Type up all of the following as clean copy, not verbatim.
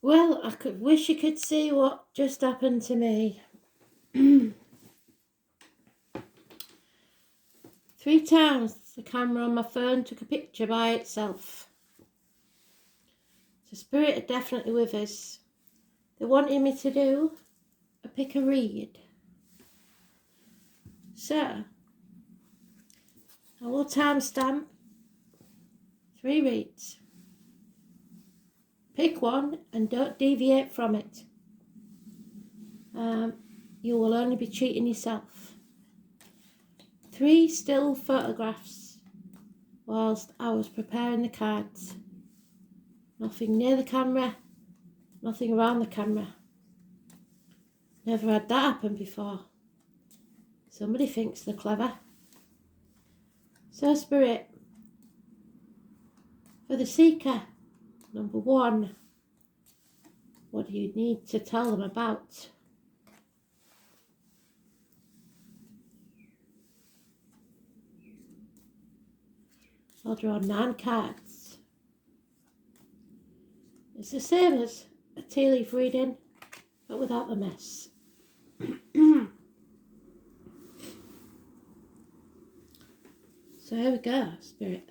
Well, I could wish you could see what just happened to me. 3 times the camera on my phone took a picture by itself. The spirit are definitely with us. They wanted me to do a pick a read. So, I will timestamp 3 reads. Pick one and don't deviate from it. You will only be cheating yourself. 3 still photographs whilst I was preparing the cards. Nothing near the camera, nothing around the camera. Never had that happen before. Somebody thinks they're clever. So, Spirit, for the seeker, number 1, what do you need to tell them about? I'll draw 9 cards. It's the same as a tea leaf reading, but without the mess. So here we go, Spirit.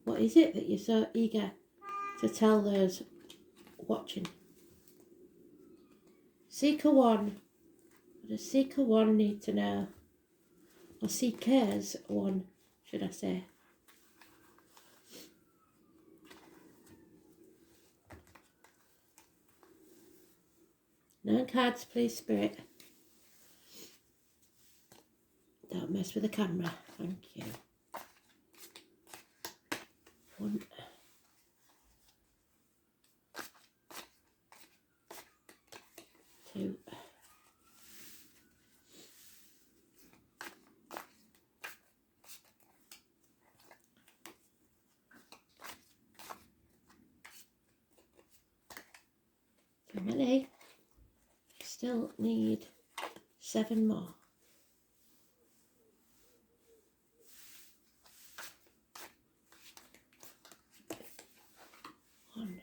What is it that you're so eager to tell those watching? Seeker 1. What does Seeker 1 need to know? Or Seekers 1, should I say? Nine cards, please, Spirit. Don't mess with the camera. Thank you. 1. 2. 2 many. Still need 7 more. 1.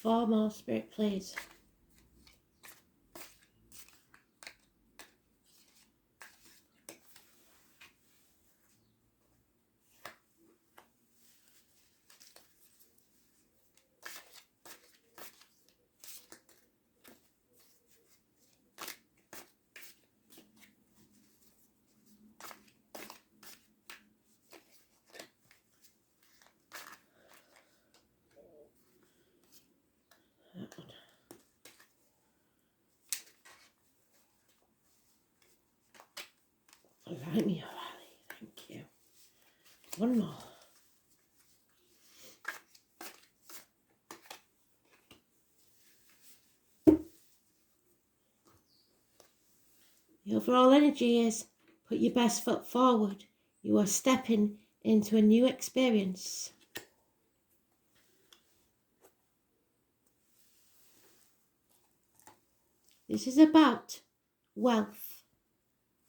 4 more, Spirit, please. Right, me, O'Reilly. Thank you. 1 more. The overall energy is put your best foot forward. You are stepping into a new experience. This is about wealth.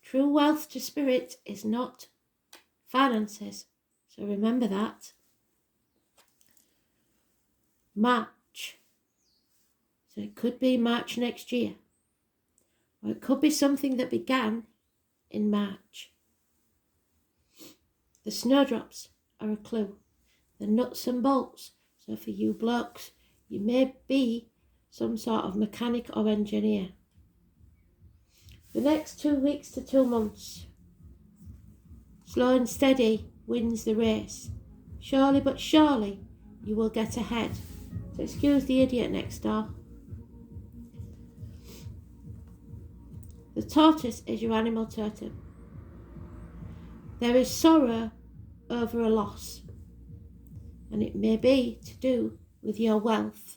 True wealth to Spirit is not finances. So remember that. March. So it could be March next year. Or it could be something that began in March. The snowdrops are a clue. The nuts and bolts. So for you blokes, you may be some sort of mechanic or engineer. The next 2 weeks to 2 months. Slow and steady wins the race. Surely but surely you will get ahead. So excuse the idiot next door. The tortoise is your animal totem. There is sorrow over a loss, and it may be to do with your wealth.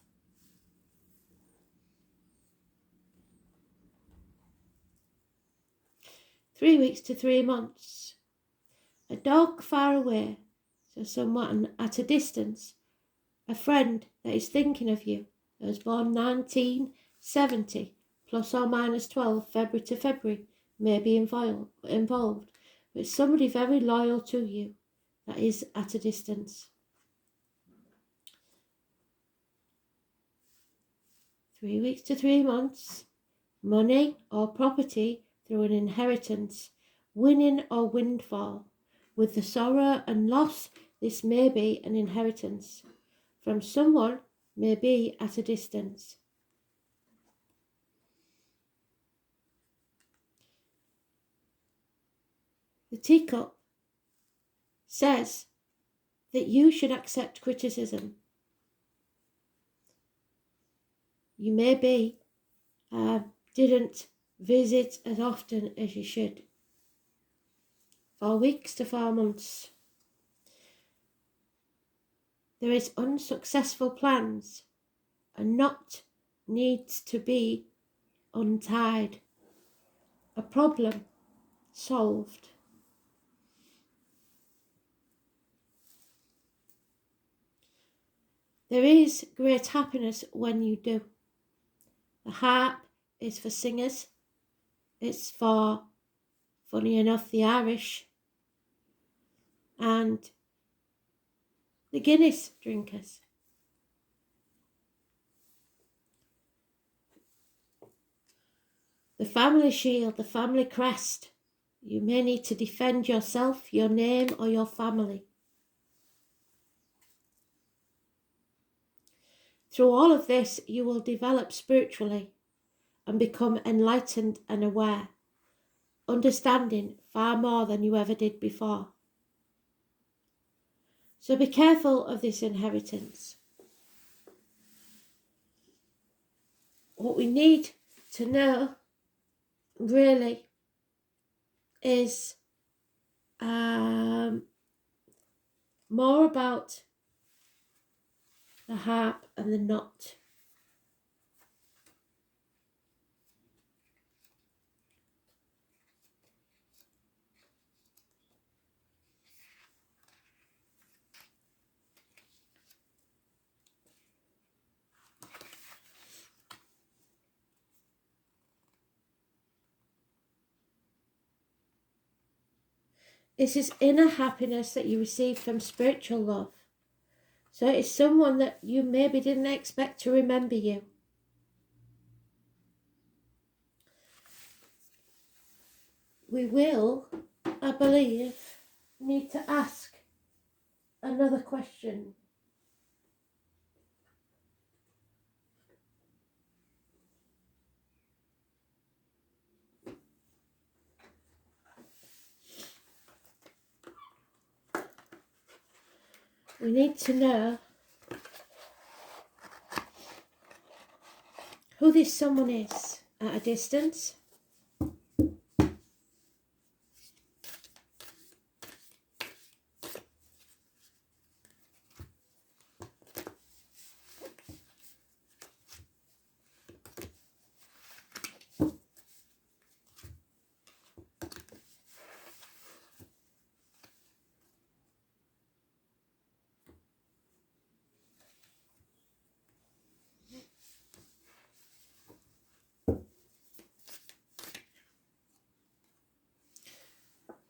3 weeks to 3 months. A dog far away, so someone at a distance. A friend that is thinking of you, that was born 1970, plus or minus 12, February to February, may be involved. But somebody very loyal to you that is at a distance. 3 weeks to 3 months. Money or property through an inheritance, winning or windfall. With the sorrow and loss, this may be an inheritance from someone, may be at a distance. The teacup says that you should accept criticism. You maybe didn't visit as often as you should. 4 weeks to 4 months. There is unsuccessful plans. A knot needs to be untied. A problem solved. There is great happiness when you do. The harp is for singers. It's for, funny enough, the Irish and the Guinness drinkers. The family shield, the family crest. You may need to defend yourself, your name, or your family. Through all of this, you will develop spiritually and become enlightened and aware, understanding far more than you ever did before. So be careful of this inheritance. What we need to know really is more about the harp and the knot. This is inner happiness that you receive from spiritual love. So it's someone that you maybe didn't expect to remember you. We will, I believe, need to ask another question. We need to know who this someone is at a distance.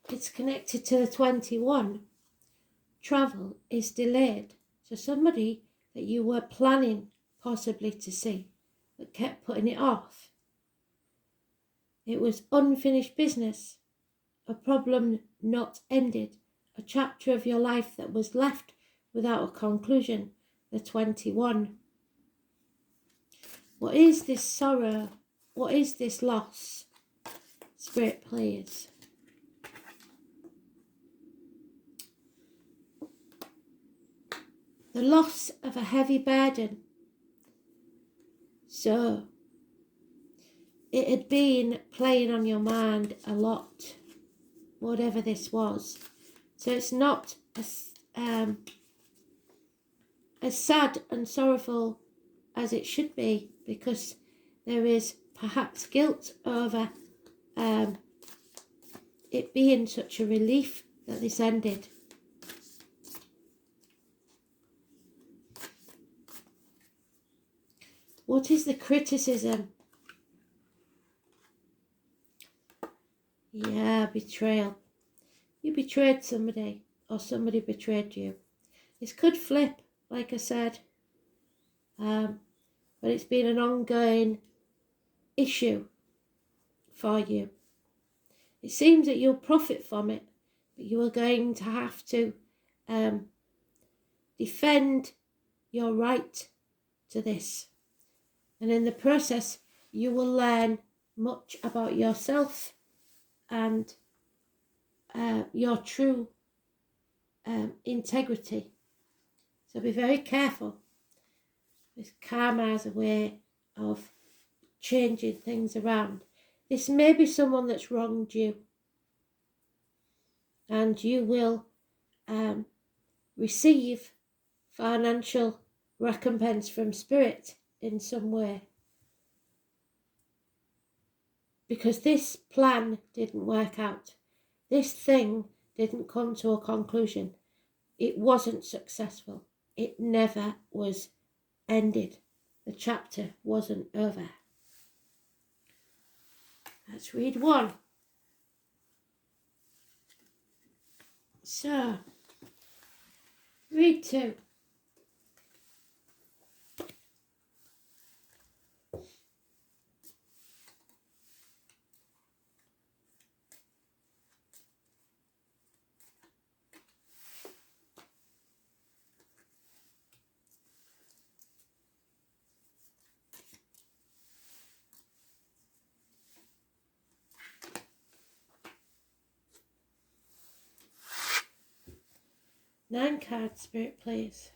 It's connected to the 21. Travel is delayed. So somebody that you were planning possibly to see, but kept putting it off. It was unfinished business, a problem not ended, a chapter of your life that was left without a conclusion, the 21. What is this sorrow? What is this loss? Spirit, please. The loss of a heavy burden. So, it had been playing on your mind a lot, whatever this was. So it's not as sad and sorrowful as it should be, because there is perhaps guilt over it being such a relief that this ended. What is the criticism? Yeah, betrayal. You betrayed somebody, or somebody betrayed you. This could flip, like I said, but it's been an ongoing issue for you. It seems that you'll profit from it, but you are going to have to defend your right to this. And in the process, you will learn much about yourself and your true integrity. So be very careful. This karma has a way of changing things around. This may be someone that's wronged you, and you will receive financial recompense from spirit in some way, because this plan didn't work out. This thing didn't come to a conclusion. It wasn't successful. It never was ended. The chapter wasn't over. Let's read one. So, read two. Nine cards, Spirit, please.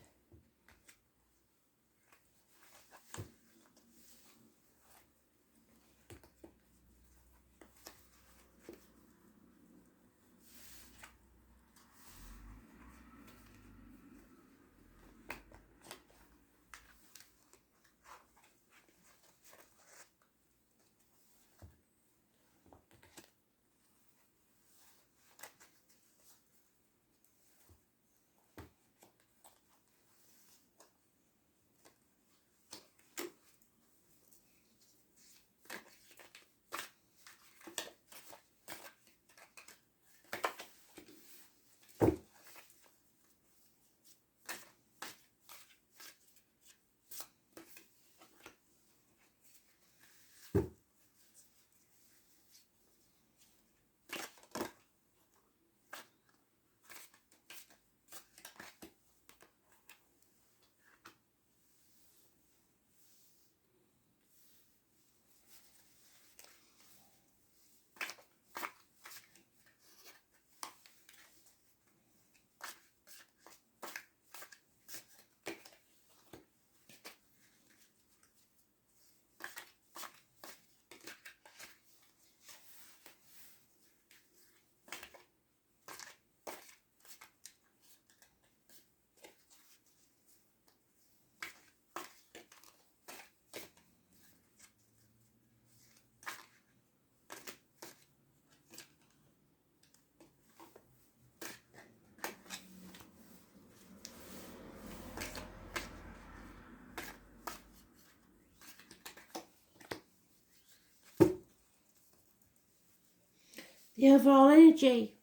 The overall energy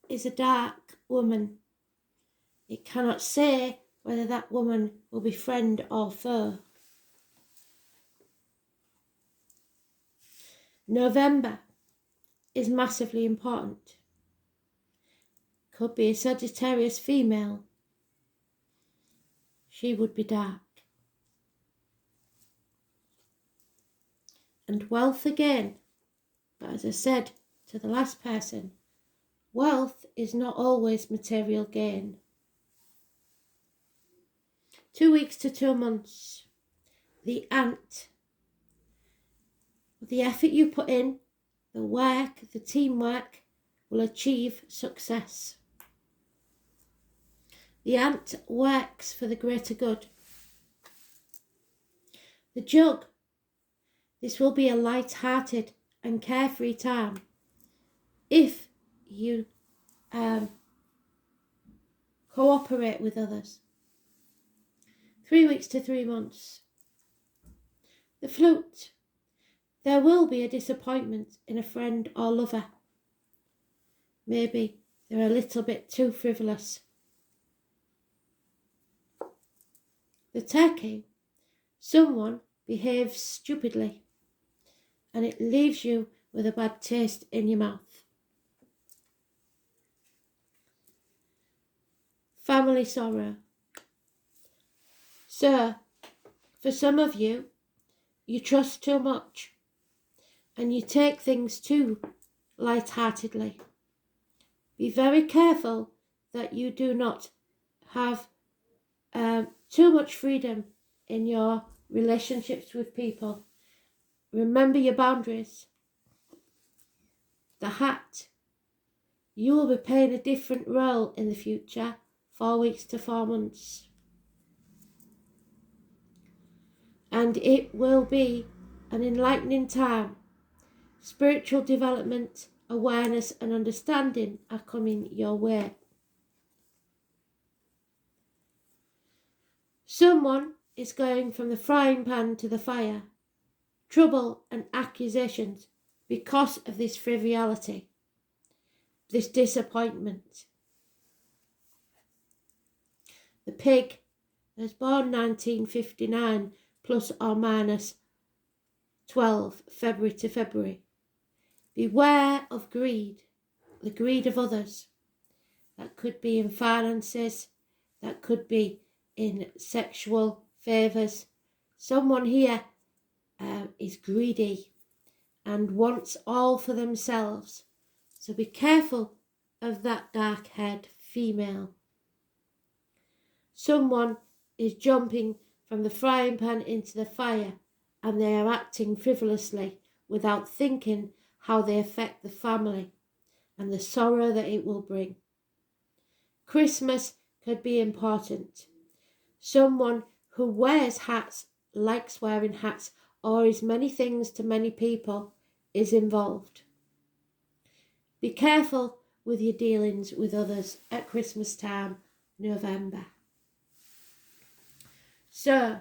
is a dark woman. It cannot say whether that woman will be friend or foe. November is massively important. Could be a Sagittarius female. She would be dark. And wealth again. But as I said to the last person, wealth is not always material gain. 2 weeks to 2 months. The ant. The effort you put in, the work, the teamwork will achieve success. The ant works for the greater good. The jug. This will be a light-hearted and carefree time if you cooperate with others. 3 weeks to 3 months. The Flute. There will be a disappointment in a friend or lover. Maybe they're a little bit too frivolous. The Turkey. Someone behaves stupidly and it leaves you with a bad taste in your mouth. Family sorrow. So, for some of you, you trust too much and you take things too light-heartedly. Be very careful that you do not have too much freedom in your relationships with people. Remember your boundaries. The Hat. You will be playing a different role in the future, 4 weeks to 4 months. And it will be an enlightening time. Spiritual development, awareness and understanding are coming your way. Someone is going from the frying pan to the fire. Trouble and accusations because of this frivolity, this disappointment. The Pig was born 1959 plus or minus 12 February to February. Beware of greed, the greed of others. That could be in finances, that could be in sexual favours. Someone here is greedy and wants all for themselves. So be careful of that dark-haired female. Someone is jumping from the frying pan into the fire and they are acting frivolously without thinking how they affect the family and the sorrow that it will bring. Christmas could be important. Someone who wears hats, likes wearing hats, or is many things to many people is involved. Be careful with your dealings with others at Christmas time, November. So,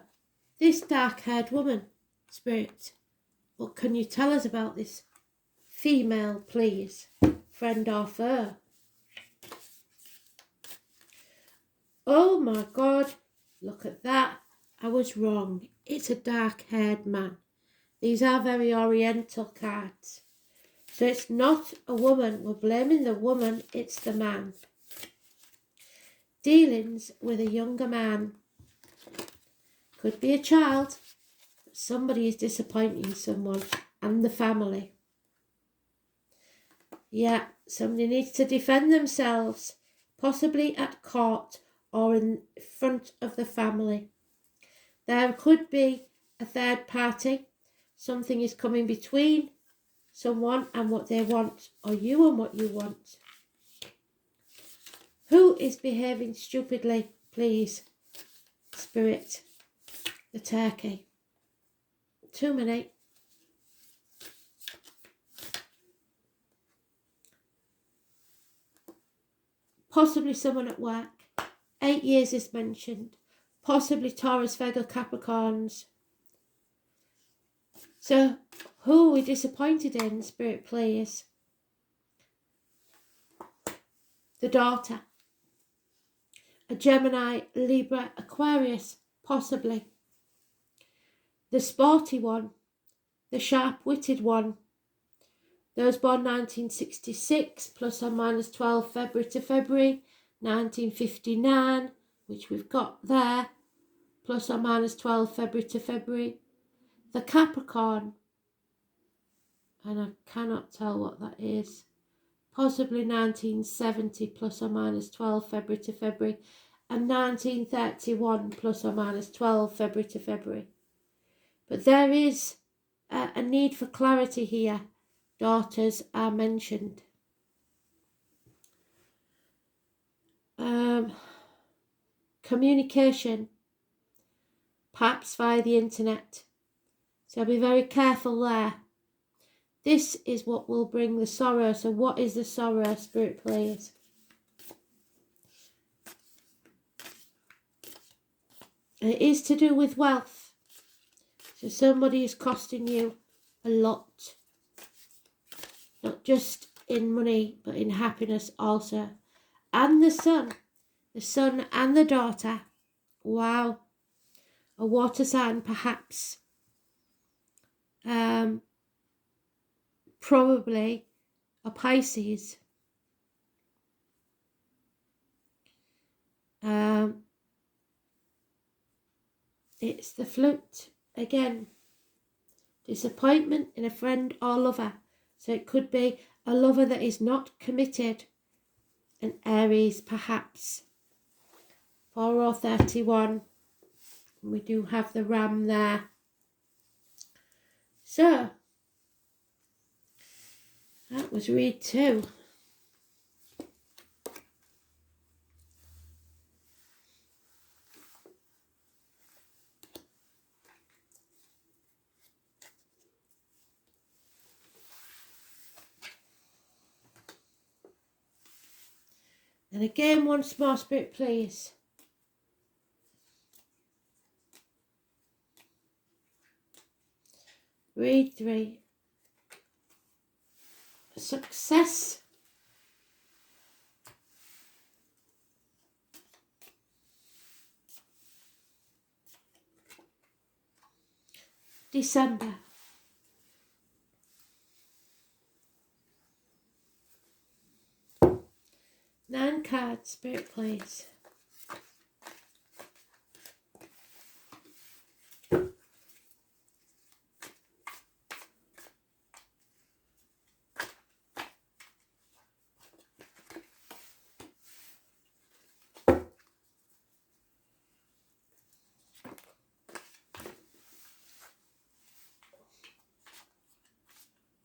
this dark-haired woman, Spirit, what can you tell us about this female, please? Friend or foe? Oh my God, look at that. I was wrong. It's a dark-haired man. These are very oriental cards. So it's not a woman. We're blaming the woman. It's the man. Dealings with a younger man. Could be a child. But somebody is disappointing someone and the family. Yeah, somebody needs to defend themselves. Possibly at court or in front of the family. There could be a third party. Something is coming between someone and what they want, or you and what you want. Who is behaving stupidly, please? Spirit. The Turkey. Too many. Possibly someone at work. 8 years is mentioned. Possibly Taurus, Virgo, Capricorns. So, who are we disappointed in, Spirit, please? The Daughter. A Gemini, Libra, Aquarius, possibly. The sporty one. The sharp-witted one. Those born 1966, plus or minus 12 February to February. 1959, which we've got there, plus or minus 12 February to February. The Capricorn, and I cannot tell what that is. Possibly 1970 plus or minus 12 February to February, and 1931 plus or minus 12 February to February. But there is a need for clarity here. Daughters are mentioned. Communication, perhaps via the internet. So be very careful there. This is what will bring the sorrow. So what is the sorrow, Spirit, please? And it is to do with wealth. So somebody is costing you a lot. Not just in money, but in happiness also. And the son and the daughter. Wow. A water sign, perhaps. Probably a Pisces. It's the flute again. Disappointment in a friend or lover. So it could be a lover that is not committed. An Aries, perhaps. 4 or 31. We do have the ram there. So, that was read 2. And again, once more, Spirit, please. Read 3. Success. December. Nine cards, Spirit, please.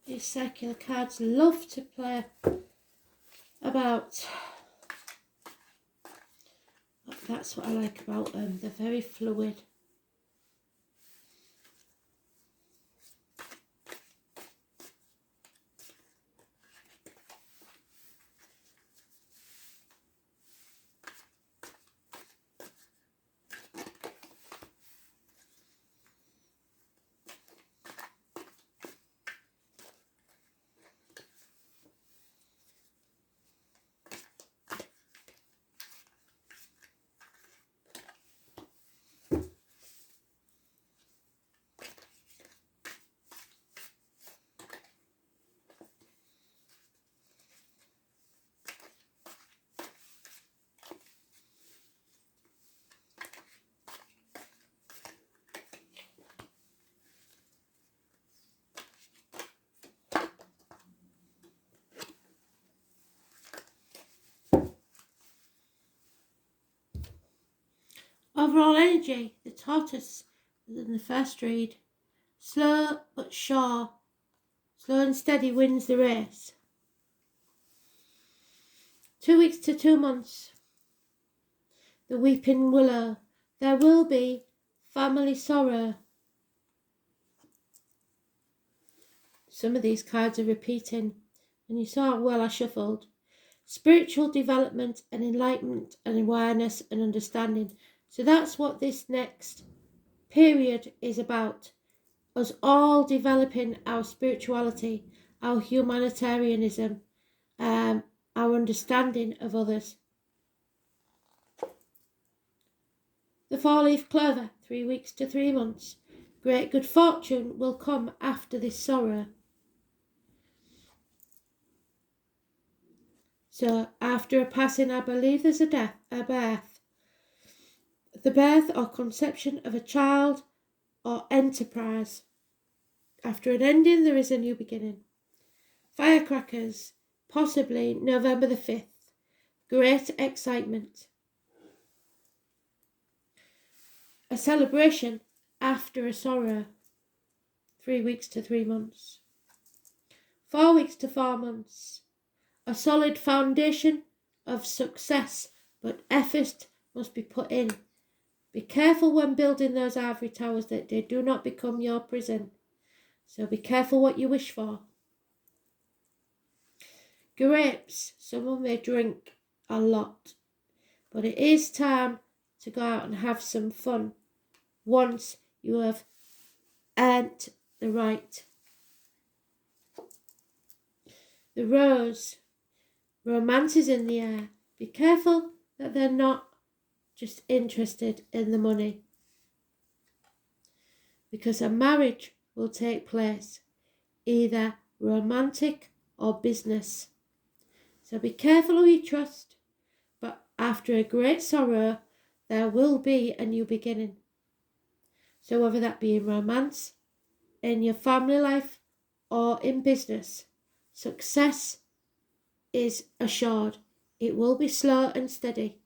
These circular cards love to play about. That's what I like about them. They're very fluid. Overall energy, the tortoise in the first read. Slow but sure. Slow and steady wins the race. 2 weeks to 2 months. The weeping willow. There will be family sorrow. Some of these cards are repeating. And you saw how well I shuffled. Spiritual development and enlightenment and awareness and understanding. So that's what this next period is about. Us all developing our spirituality, our humanitarianism, our understanding of others. The 4-leaf clover, 3 weeks to 3 months. Great good fortune will come after this sorrow. So after a passing, I believe there's a birth. The birth or conception of a child or enterprise. After an ending, there is a new beginning. Firecrackers, possibly November the 5th. Great excitement. A celebration after a sorrow. 3 weeks to 3 months. 4 weeks to 4 months. A solid foundation of success, but effort must be put in. Be careful when building those ivory towers that they do not become your prison. So be careful what you wish for. grapes, someone may drink a lot, but it is time to go out and have some fun once you have earned the right. The rose, romance is in the air. Be careful that they're not just interested in the money, because a marriage will take place, either romantic or business. So be careful who you trust, but after a great sorrow, there will be a new beginning. So whether that be in romance, in your family life, or in business, success is assured. It will be slow and steady.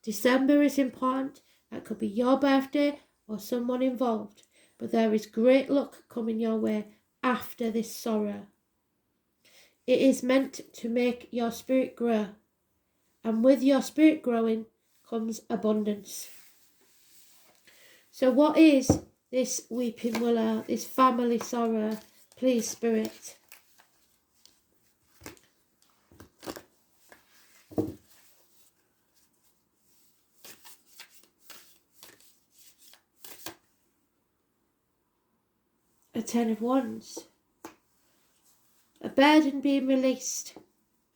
December is important. That could be your birthday or someone involved. But there is great luck coming your way after this sorrow. It is meant to make your spirit grow. And with your spirit growing comes abundance. So what is this weeping willow, this family sorrow, please, Spirit? A 10 of Wands. A burden being released.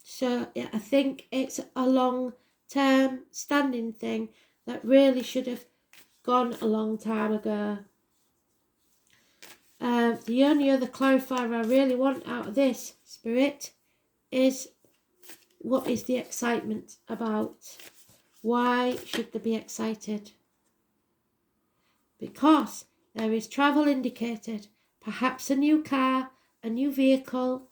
So yeah, I think it's a long-term standing thing that really should have gone a long time ago. The only other clarifier I really want out of this, Spirit, is what is the excitement about? Why should they be excited? Because there is travel indicated, perhaps a new car, a new vehicle,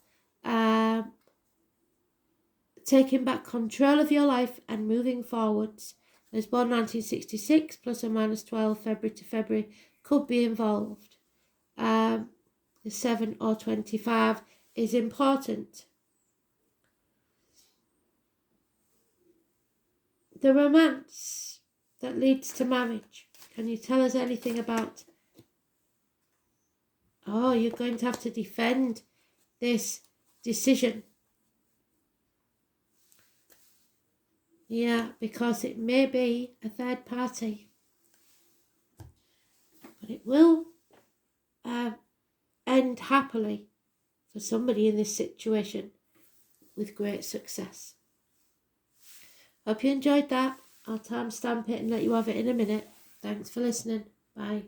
taking back control of your life and moving forwards. There's born 1966, plus or minus 12, February to February, could be involved. The 7 or 25 is important. The romance that leads to marriage. Can you tell us anything about? Oh, you're going to have to defend this decision. Yeah, because it may be a third party. But it will end happily for somebody in this situation with great success. Hope you enjoyed that. I'll timestamp it and let you have it in a minute. Thanks for listening. Bye.